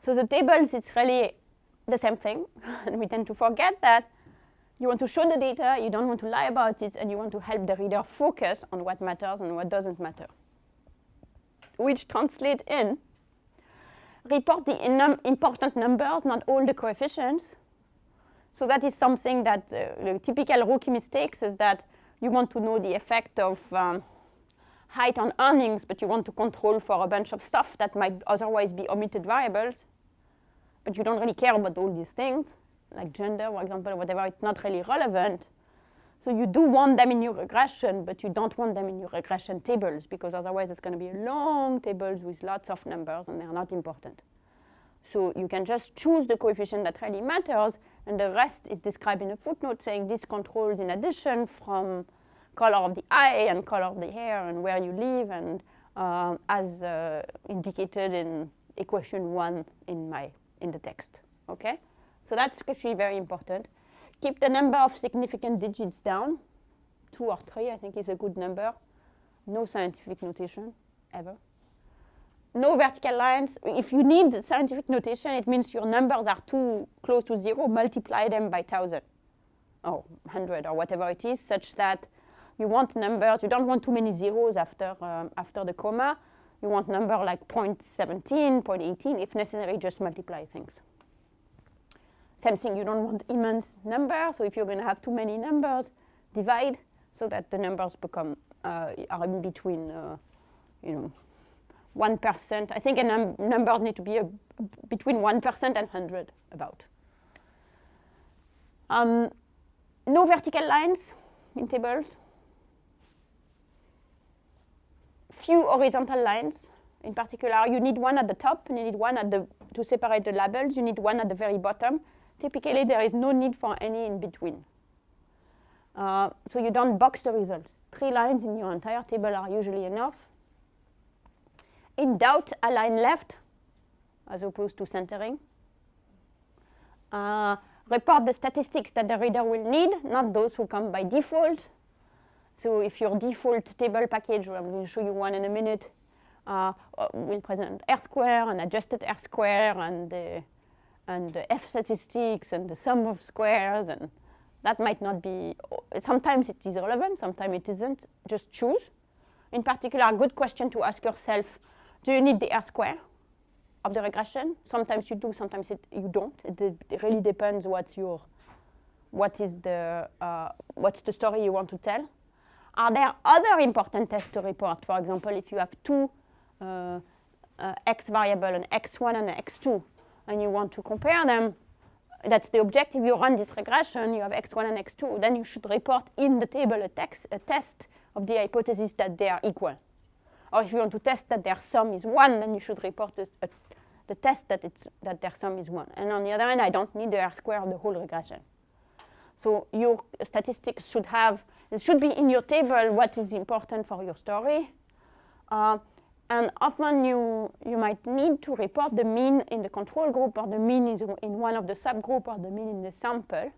So the tables, it's really the same thing. And we tend to forget that you want to show the data, you don't want to lie about it, and you want to help the reader focus on what matters and what doesn't matter. Which translate in report the important numbers, not all the coefficients. So that is something that the typical rookie mistakes is that you want to know the effect of height on earnings, but you want to control for a bunch of stuff that might otherwise be omitted variables. But you don't really care about all these things, like gender, for example, or whatever. It's not really relevant. So you do want them in your regression, but you don't want them in your regression tables, because otherwise it's going to be long tables with lots of numbers, and they're not important. So you can just choose the coefficient that really matters, and the rest is described in a footnote saying this controls in addition from color of the eye and color of the hair and where you live, and as indicated in equation 1 in the text. Okay? So that's actually very important. Keep the number of significant digits down. 2 or 3, I think, is a good number. No scientific notation, ever. No vertical lines. If you need scientific notation, it means your numbers are too close to 0. Multiply them by 1,000 or 100 or whatever it is, such that you want numbers. You don't want too many zeros after the comma. You want number like 0.17, 0.18. If necessary, just multiply things. Same thing, you don't want immense numbers. So if you're going to have too many numbers, divide so that the numbers become are in between, 1%. I think numbers need to be between 1% and 100, about. No vertical lines in tables. Few horizontal lines. In particular, you need one at the top, and you need one to separate the labels. You need one at the very bottom. Typically, there is no need for any in between. So you don't box the results. 3 lines in your entire table are usually enough. In doubt, align left as opposed to centering. Report the statistics that the reader will need, not those who come by default. So if your default table package, I'm going to show you one in a minute, will present R-square and adjusted R-square and the F statistics and the sum of squares, and that might not be, sometimes it is relevant, sometimes it isn't. Just choose. In particular, a good question to ask yourself, do you need the R-square of the regression? Sometimes you do, sometimes you don't. It really depends what's the story you want to tell. Are there other important tests to report? For example, if you have 2 x variable, an x1 and an x2, and you want to compare them, that's the objective. You run this regression, you have x1 and x2, then you should report in the table a test of the hypothesis that they are equal. Or if you want to test that their sum is 1, then you should report the test that their sum is 1. And on the other hand, I don't need the R-square of the whole regression. So your statistics should have, it should be in your table what is important for your story. And often you might need to report the mean in the control group, or the mean in one of the subgroup, or the mean in the sample,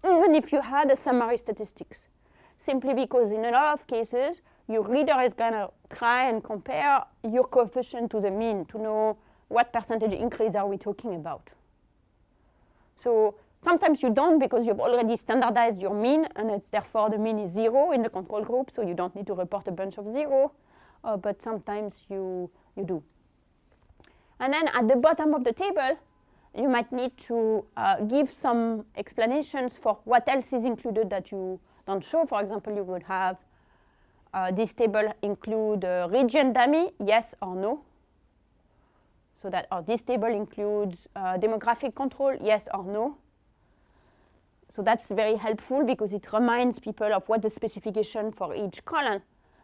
even if you had a summary statistics. Simply because in a lot of cases, your reader is going to try and compare your coefficient to the mean to know what percentage increase are we talking about. So sometimes you don't, because you've already standardized your mean, and it's therefore the mean is 0 in the control group, so you don't need to report a bunch of 0. But sometimes you do. And then at the bottom of the table, you might need to give some explanations for what else is included that you don't show. For example, you would have this table include region dummy, yes or no. So that, or this table includes demographic control, yes or no. So that's very helpful because it reminds people of what the specification for each column.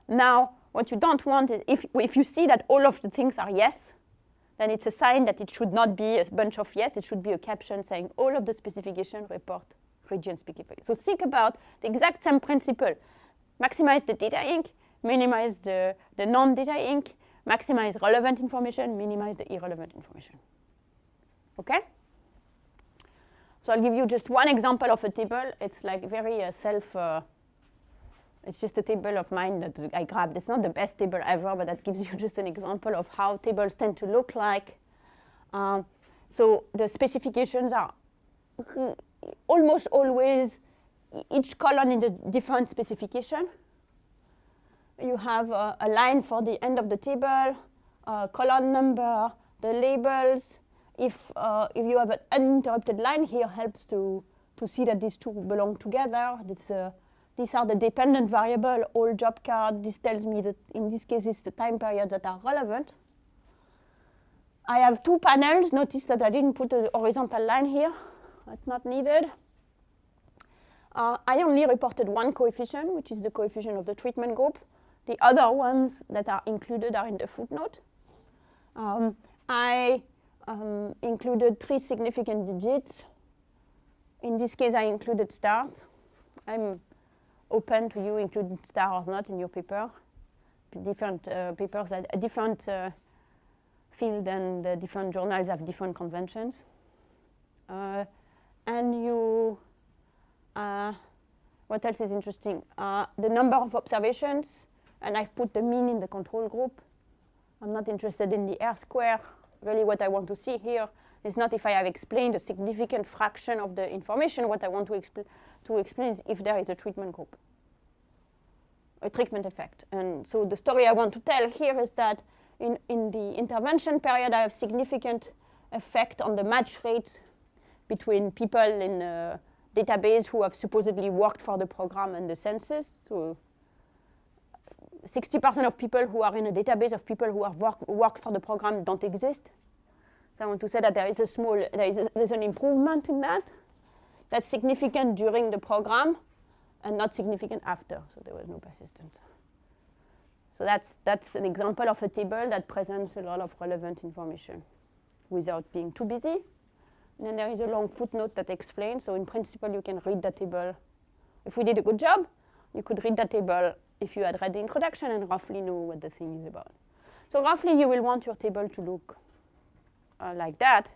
Now, what you don't want is, if you see that all of the things are yes, then it's a sign that it should not be a bunch of yes. It should be a caption saying all of the specification report region specific. So think about the exact same principle. Maximize the data inc, minimize the non-data inc, maximize relevant information, minimize the irrelevant information. Okay? So I'll give you just one example of a table. It's like very it's just a table of mine that I grabbed. It's not the best table ever, but that gives you just an example of how tables tend to look like. So the specifications are almost always each column in a different specification. You have a line for the end of the table, column number, the labels. If you have an uninterrupted line here, helps to see that these two belong together. These are the dependent variable, all job card. This tells me that in this case, it's the time periods that are relevant. I have two panels. Notice that I didn't put a horizontal line here. That's not needed. I only reported one coefficient, which is the coefficient of the treatment group. The other ones that are included are in the footnote. I included 3 significant digits. In this case, I included stars. I'm open to you including stars or not in your paper. Different papers that a different field and the different journals have different conventions. And you, what else is interesting? The number of observations, and I've put the mean in the control group. I'm not interested in the R square. Really what I want to see here is not if I have explained a significant fraction of the information. What I want to explain is if there is a treatment group, a treatment effect. And so the story I want to tell here is that in the intervention period, I have significant effect on the match rate between people in a database who have supposedly worked for the program and the census. So 60% of people who are in a database of people who have worked for the program don't exist. So I want to say that there is there's an improvement in that. That's significant during the program and not significant after. So there was no persistence. So that's an example of a table that presents a lot of relevant information without being too busy. And then there is a long footnote that explains. So in principle, you can read the table. If we did a good job, you could read the table if you had read the introduction and roughly know what the thing is about. So roughly, you will want your table to look like that.